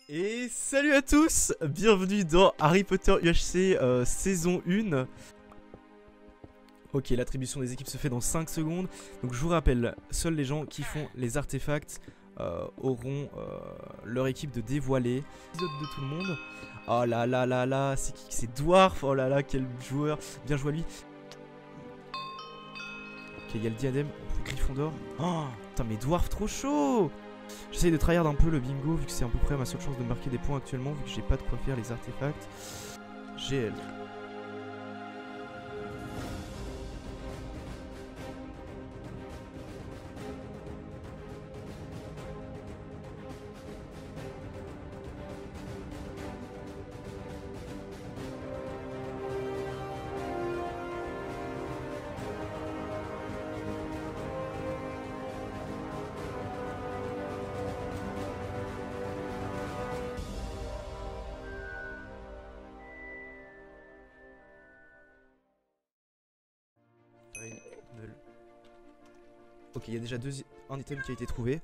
Et salut à tous, bienvenue dans Harry Potter UHC saison 1. Ok, l'attribution des équipes se fait dans 5 secondes. Donc je vous rappelle, seuls les gens qui font les artefacts auront leur équipe de dévoiler. Épisode de tout le monde. Oh là là là là, c'est qui? C'est Dwarf. Oh là là, quel joueur. Bien joué à lui. Ok, il y a le diadème. Gryffondor. Oh, putain, mais Dwarf trop chaud. J'essaye de tryhard un peu le bingo vu que c'est à peu près ma seule chance de marquer des points actuellement vu que j'ai pas de quoi faire les artefacts. GL. Ok, il y a déjà un item qui a été trouvé.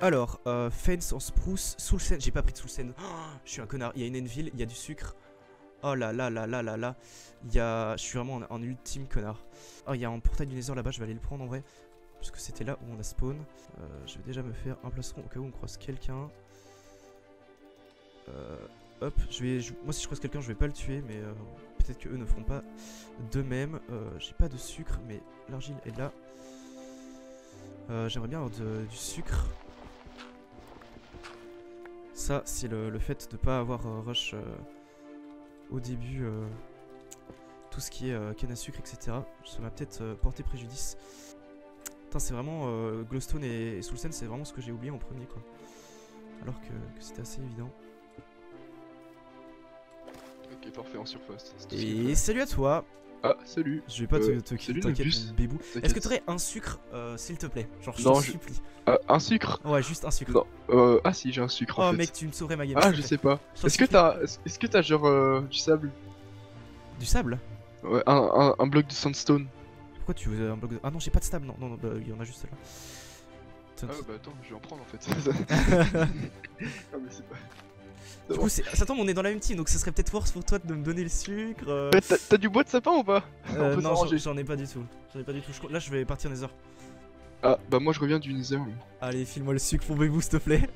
Alors, fence en spruce, soul sand. J'ai pas pris de soul sand. Oh, je suis un connard. Il y a une anvil, il y a du sucre. Oh là là là là là là. Je suis vraiment un ultime connard. Oh, il y a un portail du Nether là-bas, je vais aller le prendre en vrai. Parce que c'était là où on a spawn. Je vais déjà me faire un plastron au cas où on croise quelqu'un. Hop, moi si je croise quelqu'un, je vais pas le tuer, mais peut-être que eux ne feront pas de même. J'ai pas de sucre, mais l'argile est là. J'aimerais bien avoir du sucre. Ça, c'est le fait de pas avoir rush au début. Tout ce qui est canne à sucre, etc. Ça m'a peut-être porté préjudice. Putain, c'est vraiment glowstone et soul sand, c'est vraiment ce que j'ai oublié en premier, quoi. Alors que c'était assez évident. Ok, parfait, en surface. Et salut à toi. Ah, salut. Je vais pas te quitter, t'inquiète, mon bébou. Est-ce que t'aurais un sucre, s'il te plaît? Genre, je t'en supplie. Un sucre? Ouais, juste un sucre. Non. Ah si, j'ai un sucre en fait. Oh mec, tu me sauverais ma game. Ah, je sais pas. Est-ce que t'as genre du sable? Du sable? Ouais, un bloc de sandstone. Pourquoi tu veux un bloc de... Ah non, j'ai pas de sable, non, bah, il y en a juste là. Ah bah attends, je vais en prendre en fait. Ah mais c'est pas... Du coup, ça tombe, on est dans la même team, donc ce serait peut-être force pour toi de me donner le sucre. T'as du bois de sapin ou pas? Non, j'en ai pas du tout. Là, je vais partir Nether. Ah, bah moi je reviens du Nether. Allez, file-moi le sucre pour bébou, s'il te plaît.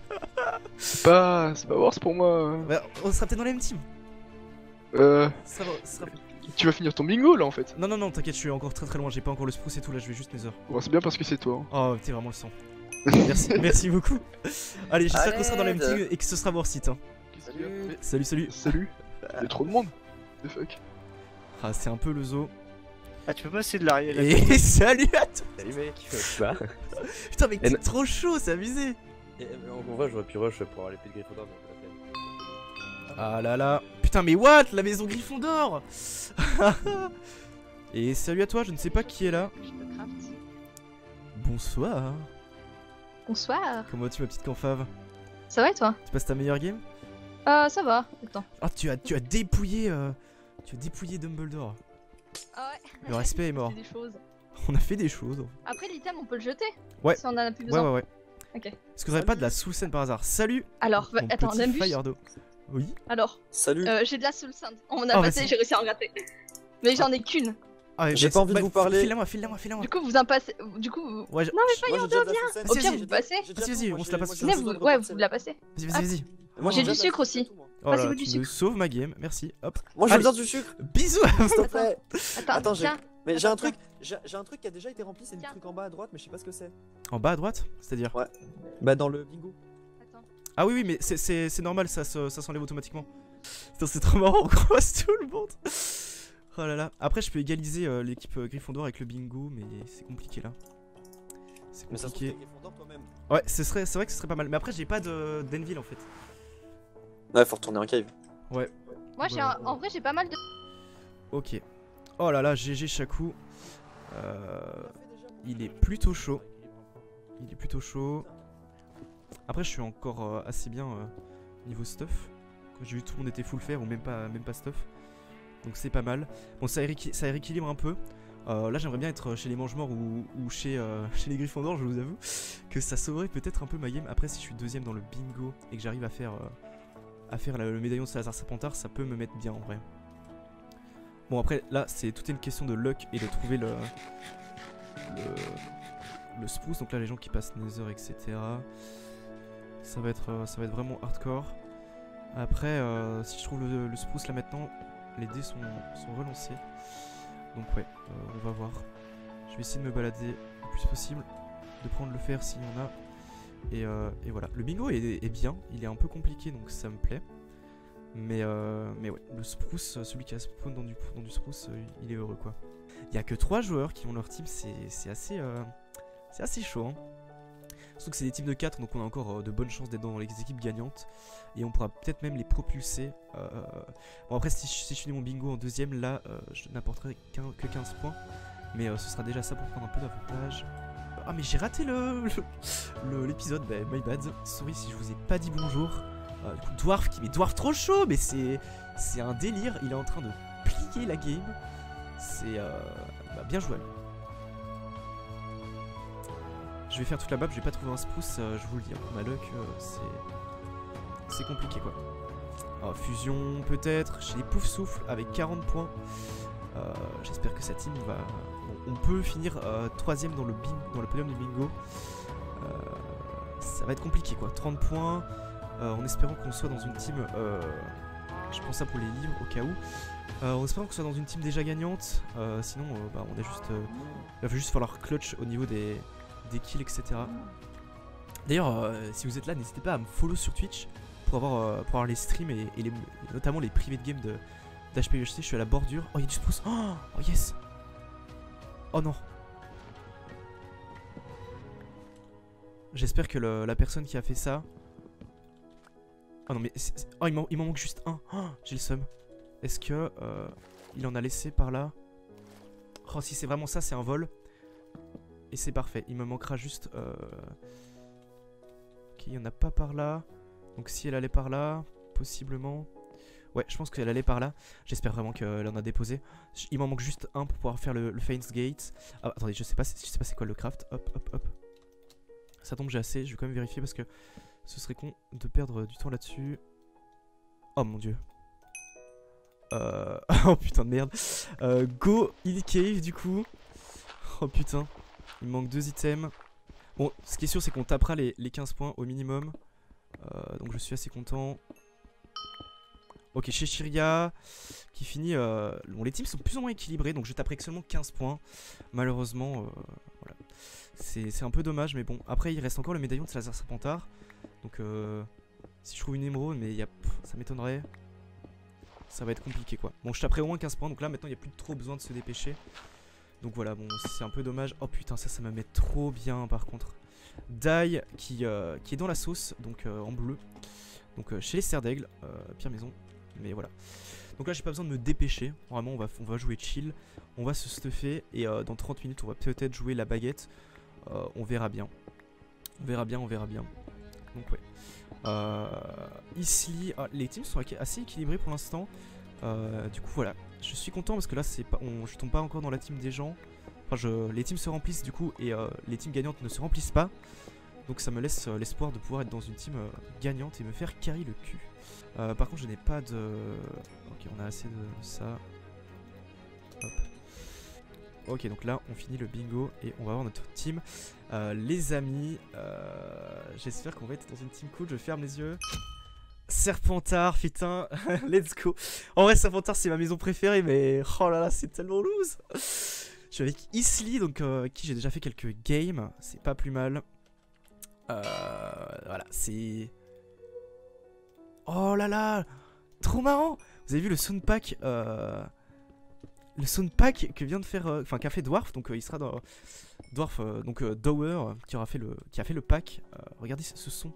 C'est pas worse pour moi. Bah, on sera peut-être dans la même team. Ça sera... Tu vas finir ton bingo là en fait. Non, non, non, t'inquiète, je suis encore très loin. J'ai pas encore le spruce et tout, là, je vais juste Nether. Bon, c'est bien parce que c'est toi. Oh, t'es vraiment le sang. Merci beaucoup. Allez, j'espère qu'on sera dans la même team et que ce sera worth it. Hein. Salut. Salut. Y'a trop de monde. The fuck. Ah, c'est un peu le zoo. Ah, tu peux passer de l'arrière là. Et salut à toi. Salut mec, bah. Putain, mec, t'es trop chaud, c'est abusé. En vrai, j'aurais pu rush pour avoir l'épée de Gryffondor, mais on l'a fait. Ah là là. Putain, mais what? La maison Gryffondor. Et salut à toi, je ne sais pas qui est là. Je me craft. Bonsoir. Bonsoir. Comment vas-tu, ma petite confave? Ça va et toi? Tu passes ta meilleure game? Ça va. Attends. Ah, tu as dépouillé Dumbledore. Ah ouais. Le respect est mort. Des choses. On a fait des choses. Après l'item on peut le jeter. Ouais. Si on en a plus besoin. Ouais. Ok. Est-ce que vous avez pas de la soul sand par hasard? Salut. Alors, mon attends, petit Nimbus. Firedo. Oui. Alors. Salut. J'ai de la soul sand. On a Oh, passé, vas-y. j'ai réussi à en gratter. Mais j'en ai qu'une. Ah, J'ai pas envie de vous parler. File-la-moi. Du coup vous en passez. Du coup vous... Ouais, Non mais pas Yordo, viens. Au pire vous passez. Vas-y, on se la passe. Ouais, vous la passez. Vas-y. J'ai du sucre aussi. Oh là, Passez-vous du tu me sucre. sauves ma game, merci. Hop. Moi j'ai Allez. besoin du sucre. Bisous. S'il te plaît. Attends, j'ai... tiens. Mais j'ai un truc. Tiens. J'ai un truc qui a déjà été rempli, c'est le Tiens. truc en bas à droite, mais je sais pas ce que c'est. En bas à droite? C'est-à-dire? Ouais. Bah dans le bingo. Attends. Ah oui, mais c'est normal, ça s'enlève automatiquement. Putain, c'est trop marrant, on croise tout le monde. Oh là là. Après, je peux égaliser l'équipe Gryffondor avec le bingo, mais c'est compliqué là. C'est Mais ça se trouve compliqué. t'es Gryffondor toi-même. Ouais, c'est vrai que ce serait pas mal. Mais après, j'ai pas d'Envil en fait. Ouais, faut retourner en cave. Ouais. Moi j'ai en vrai j'ai pas mal de. Ok. Oh là là, GG Chakou. Il est plutôt chaud. Après, je suis encore assez bien niveau stuff. Quand j'ai vu tout le monde était full fer ou même pas stuff. Donc c'est pas mal. Bon, ça rééquilibre un peu. Là, j'aimerais bien être chez les mange-morts ou chez les Gryffondors, je vous avoue. Que ça sauverait peut-être un peu ma game. Après, si je suis deuxième dans le bingo et que j'arrive à faire à faire le médaillon de Salazar Serpentard, ça peut me mettre bien en vrai. Bon après là c'est tout est une question de luck et de trouver le spruce, donc là les gens qui passent Nether etc. Ça va être vraiment hardcore. Après si je trouve le spruce là maintenant, les dés sont relancés. Donc ouais, on va voir. Je vais essayer de me balader le plus possible, de prendre le fer s'il y en a. Et voilà, le bingo est bien, il est un peu compliqué donc ça me plaît. Mais ouais, le spruce, celui qui a spawn dans du spruce, il est heureux quoi. Il y a que 3 joueurs qui ont leur team, c'est assez chaud hein. Surtout que c'est des teams de 4 donc on a encore de bonnes chances d'être dans les équipes gagnantes. Et on pourra peut-être même les propulser. Bon après si je finis mon bingo en deuxième là je n'apporterai que 15 points. Mais ce sera déjà ça pour prendre un peu d'avantage. Ah mais j'ai raté l'épisode, bah my bad. Sorry si je vous ai pas dit bonjour. Du coup Dwarf qui met Dwarf trop chaud, mais c'est un délire. Il est en train de plier la game. C'est bah, bien joué. Je vais faire toute la map, je vais pas trouver un spruce, je vous le dis. Ma luck c'est compliqué quoi. Fusion peut-être. J'ai les poufs souffles avec 40 points. J'espère que sa team va... Bon, on peut finir 3ème dans le podium du bingo. Ça va être compliqué quoi, 30 points en espérant qu'on soit dans une team je prends ça pour les livres au cas où, en espérant qu'on soit dans une team déjà gagnante. Sinon bah, on a juste il va juste falloir clutch au niveau des kills etc. D'ailleurs si vous êtes là n'hésitez pas à me follow sur Twitch pour avoir les streams et notamment les privés de game d'HPUHC. Je suis à la bordure. Oh il y a du spruce. Oh yes. Oh non. J'espère que la personne qui a fait ça... Oh non mais... Oh il m'en manque juste un. Oh, j'ai le seum. Est-ce que... il en a laissé par là? Oh si c'est vraiment ça c'est un vol. Et c'est parfait. Il me manquera juste... Ok il n'y en a pas par là. Donc si elle allait par là... Possiblement... Ouais, je pense qu'elle allait par là. J'espère vraiment qu'elle en a déposé. Il m'en manque juste un pour pouvoir faire le Fain's Gate. Ah, attendez, je sais pas c'est quoi le craft. Hop. Ça tombe, j'ai assez. Je vais quand même vérifier parce que ce serait con de perdre du temps là-dessus. Oh mon dieu. Oh putain de merde. Go Hill Cave du coup. Oh putain. Il me manque 2 items. Bon, ce qui est sûr, c'est qu'on tapera les 15 points au minimum. Donc je suis assez content. Ok, chez Shiria qui finit... Bon, les teams sont plus ou moins équilibrés, donc je taperai que seulement 15 points. Malheureusement, voilà. C'est un peu dommage, mais bon. Après, il reste encore le médaillon de Salazar Serpentard. Donc, si je trouve une émeraude, mais ça m'étonnerait. Ça va être compliqué, quoi. Bon, je taperai au moins 15 points, donc là, maintenant, il n'y a plus trop besoin de se dépêcher. Donc voilà, bon, c'est un peu dommage. Oh putain, ça me met trop bien, par contre. Dai qui est dans la sauce, donc en bleu. Donc chez les cerfs d'aigle, pire maison. Mais voilà. Donc là j'ai pas besoin de me dépêcher. Vraiment on va jouer chill. On va se stuffer. Et dans 30 minutes on va peut-être jouer la baguette. On verra bien. On verra bien. Donc ouais. Ici les teams sont assez équilibrés pour l'instant. Du coup voilà. Je suis content parce que là je tombe pas encore dans la team des gens. Enfin les teams se remplissent du coup. Et les teams gagnantes ne se remplissent pas. Donc ça me laisse l'espoir de pouvoir être dans une team gagnante et me faire carry le cul. Par contre je n'ai pas de... Ok on a assez de ça. Hop. Ok donc là on finit le bingo et on va voir notre team. Les amis, j'espère qu'on va être dans une team cool. Je ferme les yeux. Serpentard, putain, let's go. En vrai Serpentard c'est ma maison préférée mais oh là là c'est tellement loose. Je suis avec Isli donc qui j'ai déjà fait quelques games. C'est pas plus mal. Voilà, c'est... Oh là là, trop marrant. Vous avez vu le soundpack que vient de faire... Enfin, qu'a fait Dwarf, donc il sera dans... Dwarf, donc Dower, qui a fait le pack. Regardez ce son.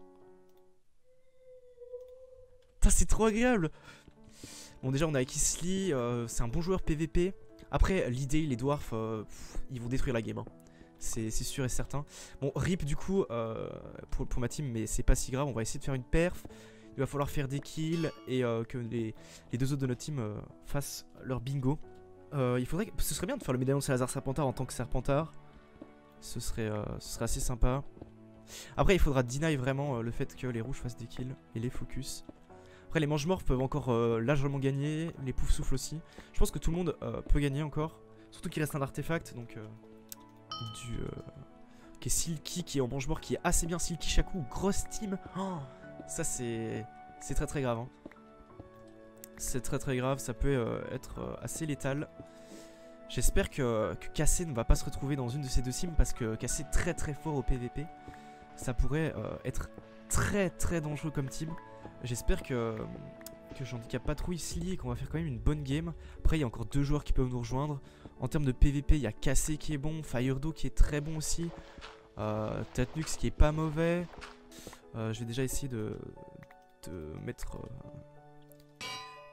Putain, c'est trop agréable. Bon, déjà, on a Kisly, c'est un bon joueur PVP. Après, l'idée, les Dwarfs, ils vont détruire la game, hein. C'est sûr et certain. Bon, rip du coup pour ma team, mais c'est pas si grave. On va essayer de faire une perf. Il va falloir faire des kills et que les deux autres de notre team fassent leur bingo. Ce serait bien de faire le médaillon de Salazar Serpentard en tant que Serpentard. Ce serait assez sympa. Après, il faudra deny vraiment le fait que les rouges fassent des kills et les focus. Après les mange-morts peuvent encore largement gagner, les poufs souffles aussi. Je pense que tout le monde peut gagner encore. Surtout qu'il reste un artefact, donc qui est Silky, qui est en mange-mort, qui est assez bien. Silky Shaku, grosse team. Oh, ça c'est très très grave. Hein. C'est très très grave, ça peut être assez létal. J'espère que Cassé ne va pas se retrouver dans une de ces deux teams parce que Cassé est très très fort au PVP. Ça pourrait être très très dangereux comme team. J'espère que J'handicap pas trop Isli et qu'on va faire quand même une bonne game. Après il y a encore 2 joueurs qui peuvent nous rejoindre. En termes de PVP il y a Cassé qui est bon, Firedo qui est très bon aussi, Tatnux qui est pas mauvais. Je vais déjà essayer de mettre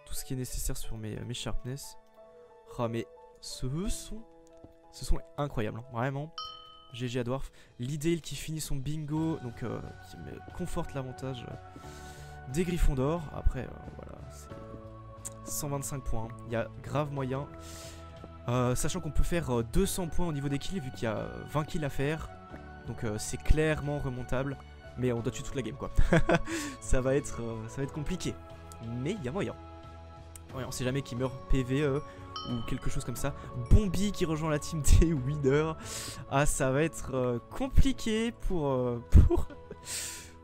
tout ce qui est nécessaire sur mes sharpness. Oh mais ce son est incroyable, hein, vraiment. GG à Dwarf. Lidale qui finit son bingo, donc qui me conforte l'avantage des Griffons d'or. Après, voilà, c'est 125 points. Il y a grave moyen. Sachant qu'on peut faire 200 points au niveau des kills, vu qu'il y a 20 kills à faire. Donc c'est clairement remontable. Mais on doit tuer toute la game, quoi. ça va être compliqué. Mais il y a moyen. Ouais, on sait jamais qui meurt PVE ou quelque chose comme ça. Bombi qui rejoint la team des winners. Ah, ça va être compliqué pour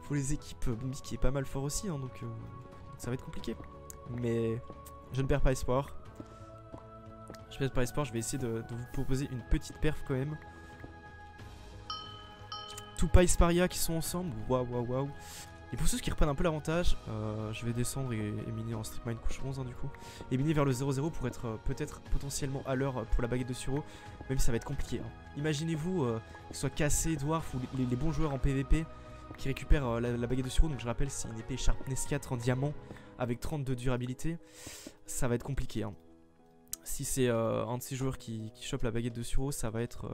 les équipes. Bombi qui est pas mal fort aussi, hein, donc ça va être compliqué. Mais je ne perds pas espoir. Je vais essayer de vous proposer une petite perf quand même. Tupa et Sparia qui sont ensemble. Waouh. Et pour ceux qui reprennent un peu l'avantage, je vais descendre et miner en Strip Mine couche 11 hein, du coup. Et miner vers le 0-0 pour être peut-être potentiellement à l'heure pour la baguette de Suro. Même si ça va être compliqué. Hein. Imaginez-vous que ce soit Cassé, Dwarf ou les bons joueurs en PVP qui récupèrent la baguette de Suro. Donc je rappelle, c'est une épée Sharpness 4 en diamant avec 30 de durabilité. Ça va être compliqué. Hein. Si c'est un de ces joueurs qui chope la baguette de Suro, ça va être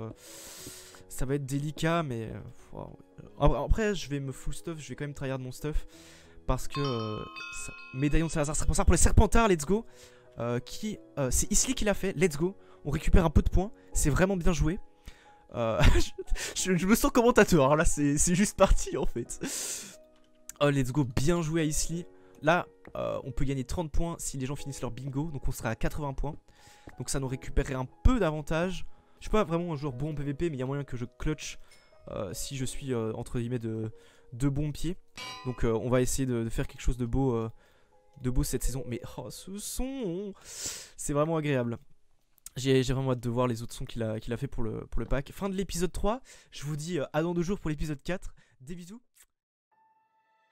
délicat, mais après je vais me full stuff, je vais quand même tryhard mon stuff parce que médaillon de Salazar Serpentard pour les Serpentards, let's go. C'est Isli qui l'a fait, let's go. On récupère un peu de points, c'est vraiment bien joué. Je me sens commentateur, hein, là c'est juste parti en fait. Oh let's go, bien joué à Isli. Là on peut gagner 30 points si les gens finissent leur bingo, donc on sera à 80 points. Donc ça nous récupérerait un peu d'avantage. Je suis pas vraiment un joueur bon en PVP, mais il y a moyen que je clutch si je suis entre guillemets de bon pied. Donc on va essayer de faire quelque chose de beau cette saison. Mais oh, ce son, c'est vraiment agréable. J'ai vraiment hâte de voir les autres sons qu'il a fait pour le pack. Fin de l'épisode 3. Je vous dis à dans 2 jours pour l'épisode 4. Des bisous.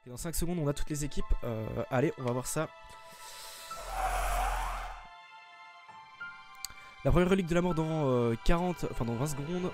Et dans 5 secondes, on a toutes les équipes. Allez, on va voir ça. La première relique de la mort dans 20 secondes.